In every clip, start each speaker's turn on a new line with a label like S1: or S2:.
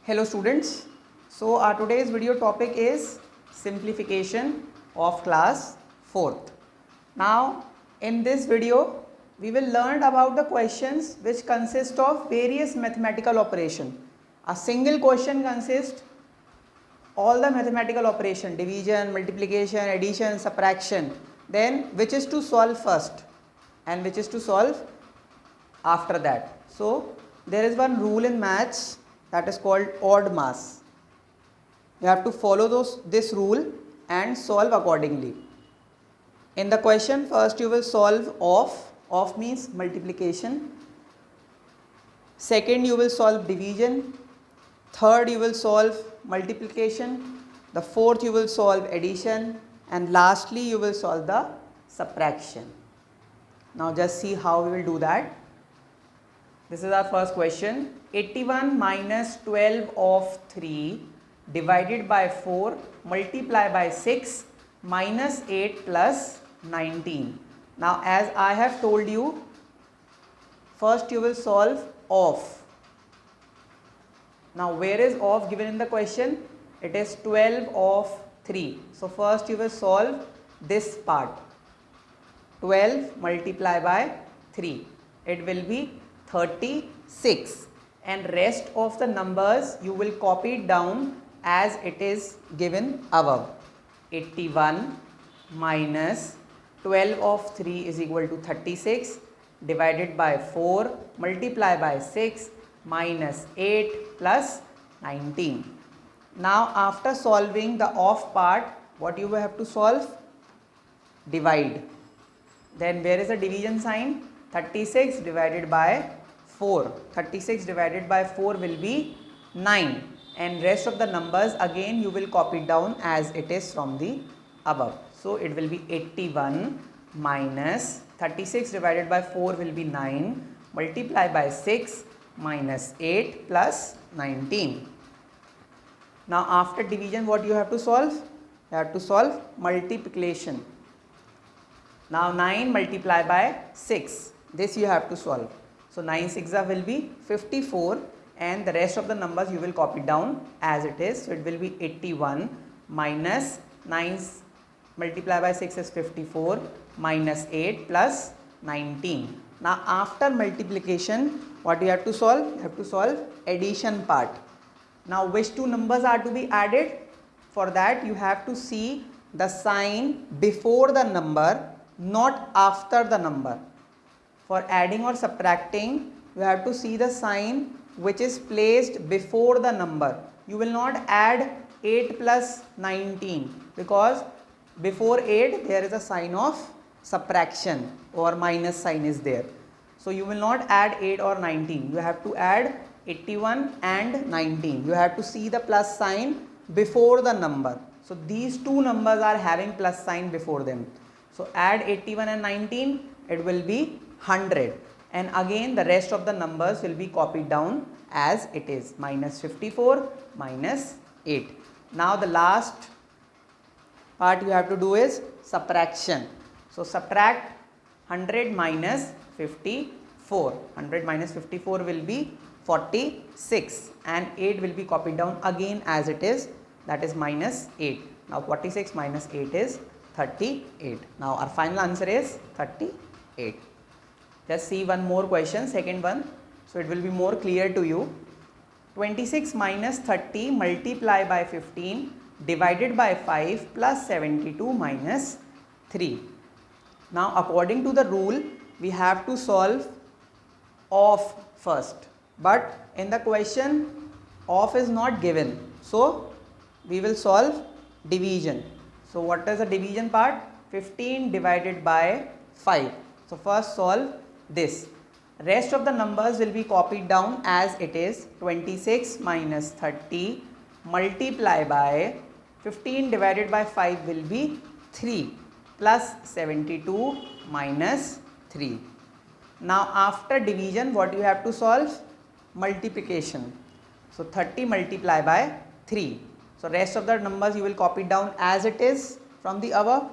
S1: Hello students, so our today's video topic is simplification of class 4th. Now in this video we will learn about the questions which consist of various mathematical operation. A single question consists all the mathematical operation, division, multiplication, addition, subtraction, then which is to solve first and which is to solve after that. So there is one rule in maths that is called odd mass. You have to follow this rule and solve accordingly. In the question, first you will solve off means multiplication. Second you will solve division. Third you will solve multiplication. The fourth you will solve addition, and lastly you will solve the subtraction. Now just see how we will do that. This is our first question. 81 minus 12 of 3 divided by 4 multiply by 6 minus 8 plus 19. Now as I have told you, first you will solve off. Now where is off given in the question? It is 12 of 3. So first you will solve this part. 12 multiply by 3. It will be 36, and rest of the numbers you will copy it down as it is given above. 81 minus 12 of 3 is equal to 36 divided by 4 multiply by 6 minus 8 plus 19. Now after solving the off part, what you will have to solve? Divide. Then where is the division sign? 36 divided by 4. 36 divided by 4 will be 9, and rest of the numbers again you will copy down as it is from the above. So it will be 81 minus 36 divided by 4 will be 9 multiply by 6 minus 8 plus 19. Now after division what you have to solve? You have to solve multiplication. Now 9 multiply by 6. This you have to solve. So 9 6 will be 54, and the rest of the numbers you will copy down as it is. So it will be 81 minus 9 multiply by 6 is 54 minus 8 plus 19. Now after multiplication what you have to solve? You have to solve addition part. Now which two numbers are to be added? For that you have to see the sign before the number, not after the number. For adding or subtracting, you have to see the sign which is placed before the number. You will not add 8 plus 19 because before 8 there is a sign of subtraction or minus sign is there. So you will not add 8 or 19. You have to add 81 and 19. You have to see the plus sign before the number. So these two numbers are having plus sign before them. So add 81 and 19, it will be 100, and again the rest of the numbers will be copied down as it is, minus 54 minus 8. Now the last part you have to do is subtraction. So subtract 100 minus 54. 100 minus 54 will be 46, and 8 will be copied down again as it is, that is minus 8. Now 46 minus 8 is 38. Now our final answer is 38. Just see one more question, second one, so it will be more clear to you. 26 minus 30 multiply by 15 divided by 5 plus 72 minus 3. Now according to the rule we have to solve off first, but in the question off is not given, so we will solve division. So what is the division part? 15 divided by 5. So first solve this. Rest of the numbers will be copied down as it is. 26 minus 30 multiply by 15 divided by 5 will be 3 plus 72 minus 3. Now after division what you have to solve? Multiplication. So 30 multiply by 3. So rest of the numbers you will copy down as it is from the above.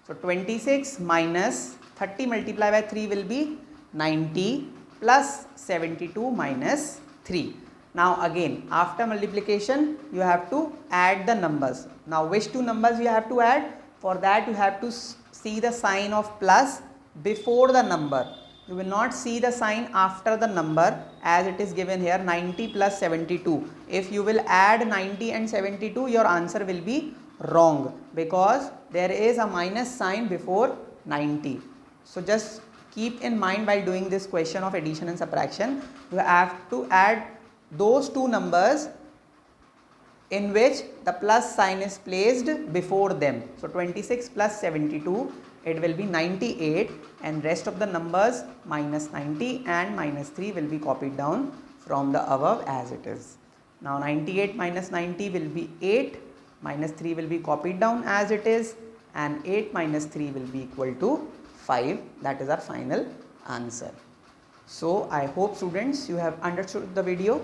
S1: So 26 minus 30 multiply by 3 will be 90 plus 72 minus 3. Now again, after multiplication, you have to add the numbers. Now which two numbers you have to add? For that you have to see the sign of plus before the number. You will not see the sign after the number as it is given here 90 plus 72. If you will add 90 and 72, your answer will be wrong because there is a minus sign before 90. So just keep in mind while doing this question of addition and subtraction, you have to add those two numbers in which the plus sign is placed before them. So 26 plus 72, it will be 98, and rest of the numbers minus 90 and minus 3 will be copied down from the above as it is. Now 98 minus 90 will be 8, minus 3 will be copied down as it is, and 8 minus 3 will be equal to 5. That is our final answer. So I hope students you have understood the video.